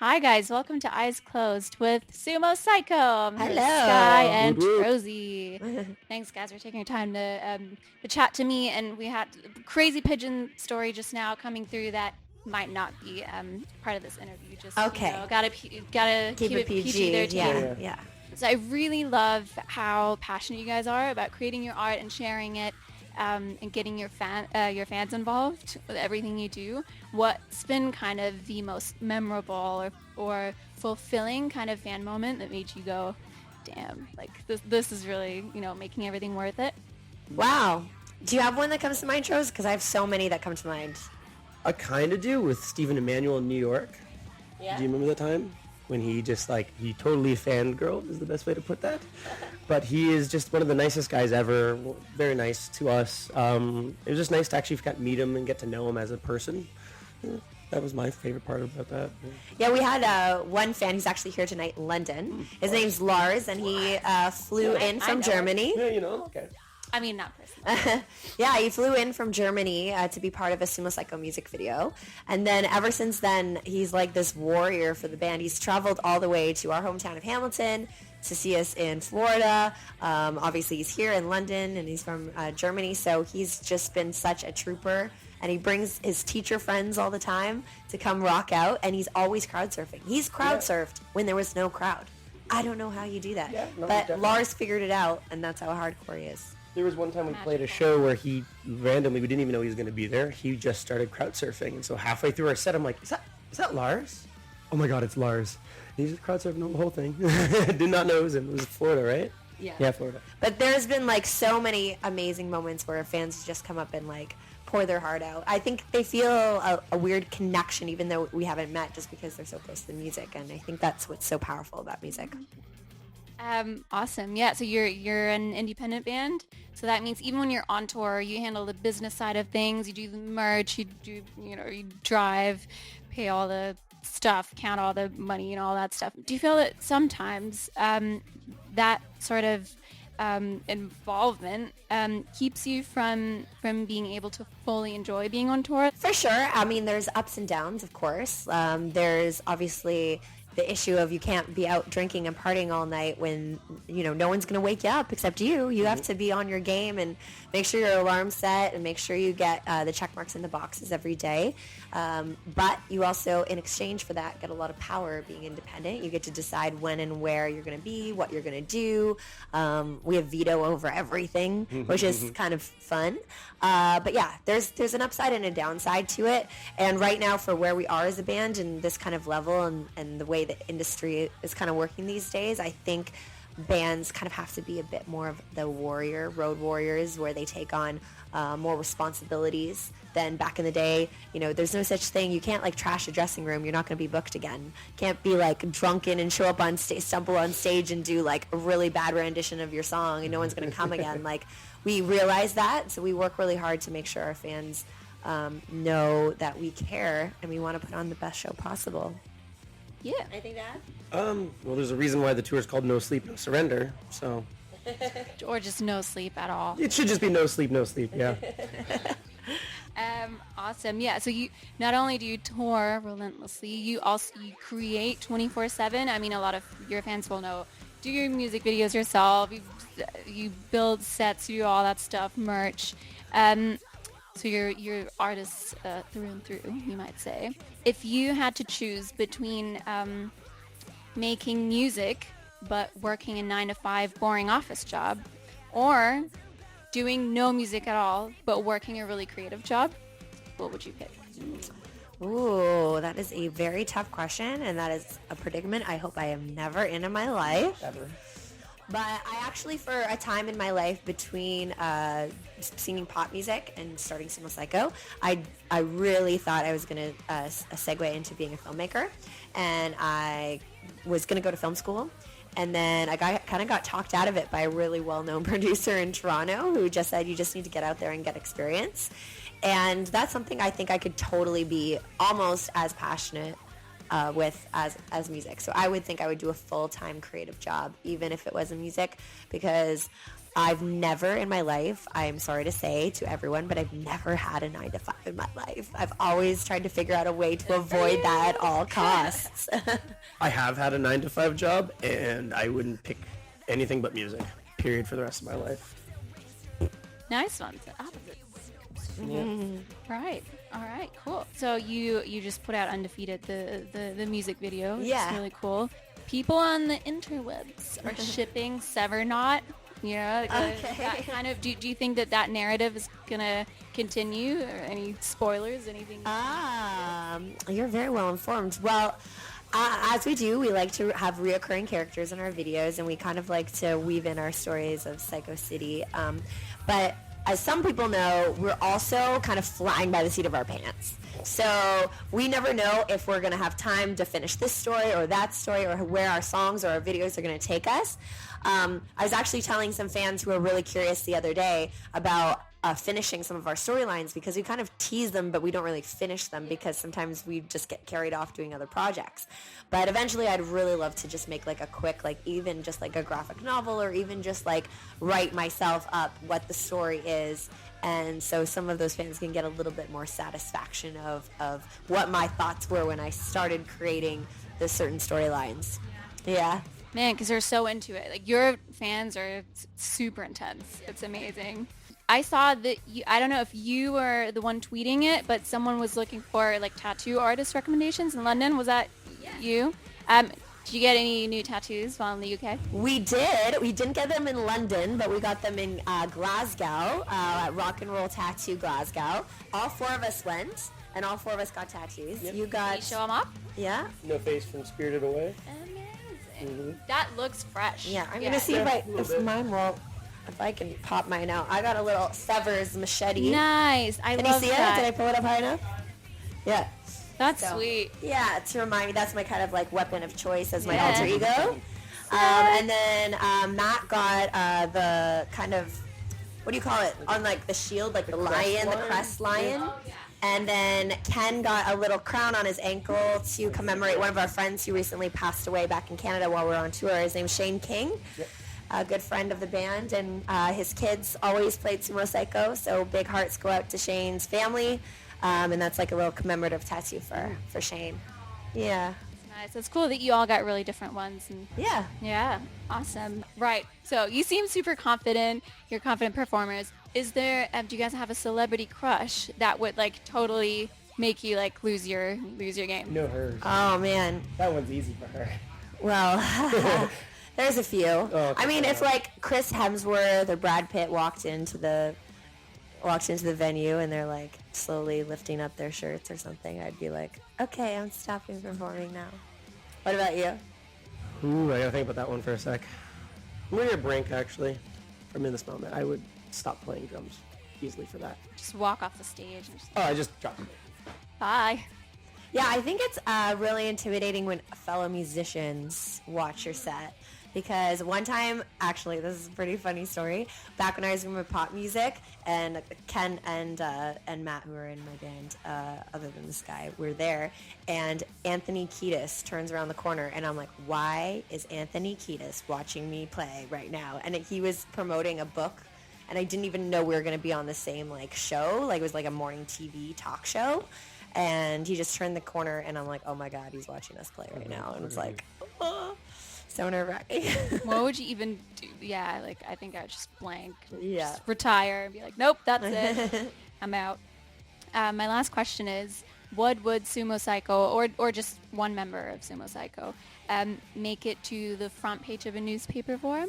Hi guys, welcome to Eyes Closed with Sumo Cyco. I'm Hello. Skye and Woot woot. Trozzi. Thanks guys for taking your time to chat to me. And we had a crazy pigeon story just now coming through that might not be part of this interview. Just Okay. Gotta keep it PG there too. Yeah. So I really love how passionate you guys are about creating your art and sharing it, and getting your fans involved with everything you do. What's been kind of the most memorable or fulfilling kind of fan moment that made you go, damn, like this is really making everything worth it? Wow. Do you have one that comes to mind, Rose? Because I have so many that come to mind. I kind of do with Stephen Emmanuel in New York. Yeah. Do you remember that time? When he just he totally fangirled is the best way to put that. But he is just one of the nicest guys ever. Very nice to us. It was just nice to actually meet him and get to know him as a person. That was my favorite part about that. Yeah, we had one fan who's actually here tonight in London. His name's Lars, and he flew in from Germany. Yeah, okay. I mean, not personally. Yeah, he flew in from Germany to be part of a Sumo Cyco music video. And then ever since then, he's like this warrior for the band. He's traveled all the way to our hometown of Hamilton to see us in Florida. Obviously, he's here in London, and he's from Germany. So he's just been such a trooper. And he brings his teacher friends all the time to come rock out. And he's always crowd surfing. He's crowd surfed when there was no crowd. I don't know how you do that. Yeah, no, but definitely. Lars figured it out, and that's how hardcore he is. There was one time we played a show where he randomly, we didn't even know he was going to be there. He just started crowd surfing, and so halfway through our set, I'm like, "Is that Lars? Oh my God, it's Lars!" And he's just crowd surfing the whole thing. Did not know it was him. It was Florida, right? Yeah, Florida. But there's been so many amazing moments where fans just come up and pour their heart out. I think they feel a weird connection, even though we haven't met, just because they're so close to the music, and I think that's what's so powerful about music. Awesome. Yeah. So you're an independent band. So that means even when you're on tour, you handle the business side of things. You do the merch. You do you drive, pay all the stuff, count all the money and all that stuff. Do you feel that sometimes that sort of involvement keeps you from being able to fully enjoy being on tour? For sure. I mean, there's ups and downs, of course. There's obviously the issue of you can't be out drinking and partying all night when, no one's going to wake you up except you. You have to be on your game and make sure your alarm's set and make sure you get the check marks in the boxes every day. But you also, in exchange for that, get a lot of power being independent. You get to decide when and where you're going to be, what you're going to do. We have veto over everything, which is kind of fun. But yeah, there's an upside and a downside to it. And right now, for where we are as a band and this kind of level and the way the industry is kind of working these days, I think bands kind of have to be a bit more of the road warriors, where they take on more responsibilities than back in the day. There's no such thing. You can't trash a dressing room. You're not going to be booked again. Can't be drunken and show up on stage, stumble on stage and do a really bad rendition of your song, and no one's going to come again. We realize that, so we work really hard to make sure our fans know that we care and we want to put on the best show possible. Yeah. Anything to add? Well, there's a reason why the tour is called No Sleep, No Surrender. So Or just no sleep at all. it should just be No Sleep, No Sleep. Yeah. Awesome. Yeah. So you not only do you tour relentlessly, you create 24/7. I mean, a lot of your fans will know. Do your music videos yourself. You build sets. You do all that stuff. Merch. So you're artists through and through, you might say. If you had to choose between making music but working a 9-to-5 boring office job, or doing no music at all but working a really creative job, what would you pick? Ooh, that is a very tough question, and that is a predicament I hope I am never in my life. Ever. But I actually, for a time in my life between singing pop music and starting Sumo Cyco, I really thought I was going to segue into being a filmmaker, and I was going to go to film school. And then I kind of got talked out of it by a really well-known producer in Toronto who just said, you just need to get out there and get experience. And that's something I think I could totally be almost as passionate with as music. So I would think I would do a full-time creative job, even if it wasn't music, because I've never in my life, I'm sorry to say to everyone, but I've never had a 9 to 5 in my life. I've always tried to figure out a way to avoid that at all costs. I have had a 9 to 5 job, and I wouldn't pick anything but music, period, for the rest of my life. Nice one. So opposites. Right. All right. Cool. So you just put out Undefeated, the music video. Which Yeah. is really cool. People on the interwebs are shipping Severnot. You know, that kind of. Do you think that narrative is gonna continue? Or any spoilers? Anything? You're very well informed. Well, as we do, we like to have reoccurring characters in our videos, and we kind of like to weave in our stories of Cyco City. But as some people know, we're also kind of flying by the seat of our pants. So we never know if we're going to have time to finish this story or that story, or where our songs or our videos are going to take us. I was actually telling some fans who were really curious the other day about finishing some of our storylines, because we kind of tease them, but we don't really finish them because sometimes we just get carried off doing other projects. But eventually I'd really love to just make like a quick, like even just like a graphic novel, or even just like write myself up what the story is. And so some of those fans can get a little bit more satisfaction of what my thoughts were when I started creating the certain storylines. Yeah. Man, because they're so into it. Like, your fans are super intense. It's amazing. I saw that I don't know if you were the one tweeting it, but someone was looking for like tattoo artist recommendations in London. Was that you? Did you get any new tattoos while in the UK? We did. We didn't get them in London, but we got them in Glasgow, at Rock and Roll Tattoo Glasgow. All 4 of us went, and all 4 of us got tattoos. Yep. You Can got... you show them up? Yeah? No Face from Spirited Away. Amazing. That looks fresh. Yeah, I'm going to see if mine will... If I can pop mine out. I got a little Severs machete. Nice. I Can you love see that. it? Did I pull it up high enough? Yeah. That's So, sweet. Yeah, to remind me, that's my kind of like weapon of choice as my Yeah. alter ego. And then Matt got the kind of, what do you call it? On like the shield, like the lion, the crest lion. And then Ken got a little crown on his ankle to commemorate one of our friends who recently passed away back in Canada while we were on tour. His name's Shane King. A good friend of the band, and his kids always played Sumo Cyco, so big hearts go out to Shane's family, and that's like a little commemorative tattoo for Shane. Yeah. Nice. It's cool that you all got really different ones. And Yeah. yeah, awesome. Right. So you seem super confident. You're confident performers. Is there? Do you guys have a celebrity crush that would like totally make you like lose your game? No, hers. Oh man. That one's easy for her. Well, there's a few. okay, I mean, if like Chris Hemsworth or Brad Pitt walked into the venue and they're like slowly lifting up their shirts or something, I'd be like, okay, I'm stopping performing now. What about you? Ooh, I gotta think about that one for a sec. I'm gonna Brink, actually. From in this moment, I would stop playing drums easily for that. Just walk off the stage and just Oh, I just dropped it. bye. Yeah, I think it's really intimidating when fellow musicians watch your set. Because one time, actually, this is a pretty funny story. Back when I was doing pop music, and Ken and Matt, who were in my band, other than Skye, were there. And Anthony Keidis turns around the corner, and I'm like, why is Anthony Keidis watching me play right now? And he was promoting a book, and I didn't even know we were going to be on the same like show. Like, it was like a morning TV talk show. And he just turned the corner, and I'm like, oh my God, he's watching us play right now. And it's like, oh. So nerve-wracking. What would you even do? Yeah, like I think I would just blank. Yeah. Just retire and be like, nope, that's it. I'm out. My last question is, what would Sumo Cyco, or just one member of Sumo Cyco, make it to the front page of a newspaper for?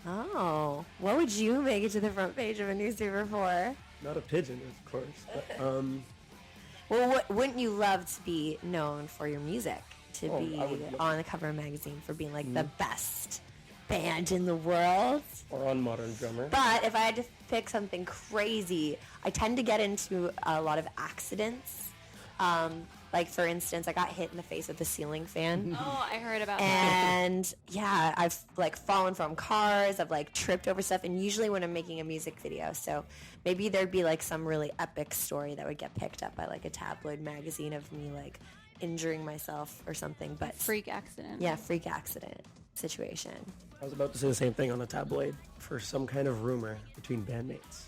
Oh, what would you make it to the front page of a newspaper for? Not a pigeon, of course. But, Well, wouldn't you love to be known for your music? To be I would love on the cover of a magazine for being like the best band in the world? or on Modern Drummer. But if I had to pick something crazy, I tend to get into a lot of accidents. Like, for instance, I got hit in the face with a ceiling fan. Oh, I heard about that. And yeah, I've like fallen from cars, I've like tripped over stuff, and usually when I'm making a music video, so maybe there'd be like some really epic story that would get picked up by like a tabloid magazine of me like injuring myself or something. But Freak accident. yeah, freak accident. situation. I was about to say the same thing on the tabloid for some kind of rumor between bandmates.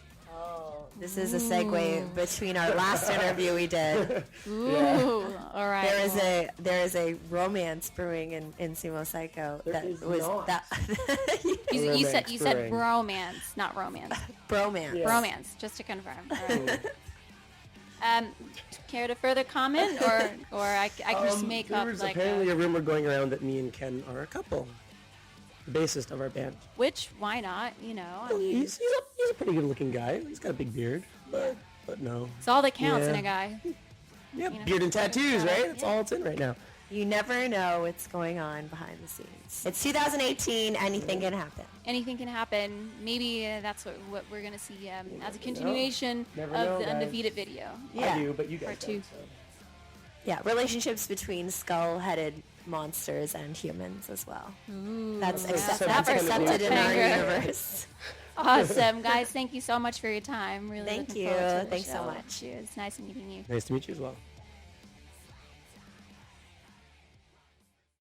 This is a segue between our last interview we did. Ooh, all right. There is a romance brewing in Sumo Cyco There that is was not. that You said Romance brewing. bromance, not romance. bromance. Yeah. Bromance, just to confirm. All right. Care to further comment, or I can just make there up was like apparently a rumor going around that me and Ken are a couple. The bassist of our band. which why not? You know, I mean, He's a pretty good looking guy. He's got a big beard, but no. it's all that counts in Yeah. a guy. Yeah, know, beard and tattoos, right? That's yeah. all it's in right now. You never know what's going on behind the scenes. It's 2018. Anything can happen. Anything can happen. Maybe that's what we're gonna see as a continuation Never of know, the guys. Undefeated video. Yeah. I do, but you guys Part two. don't. So. Yeah, relationships between skull-headed monsters and humans as well. That's yeah. accepted in our Cliffhanger. universe. Awesome, guys. Thank you so much for your time. Really Thank looking you. forward to the Thanks so show. much. It's nice meeting you. Nice to meet you as well.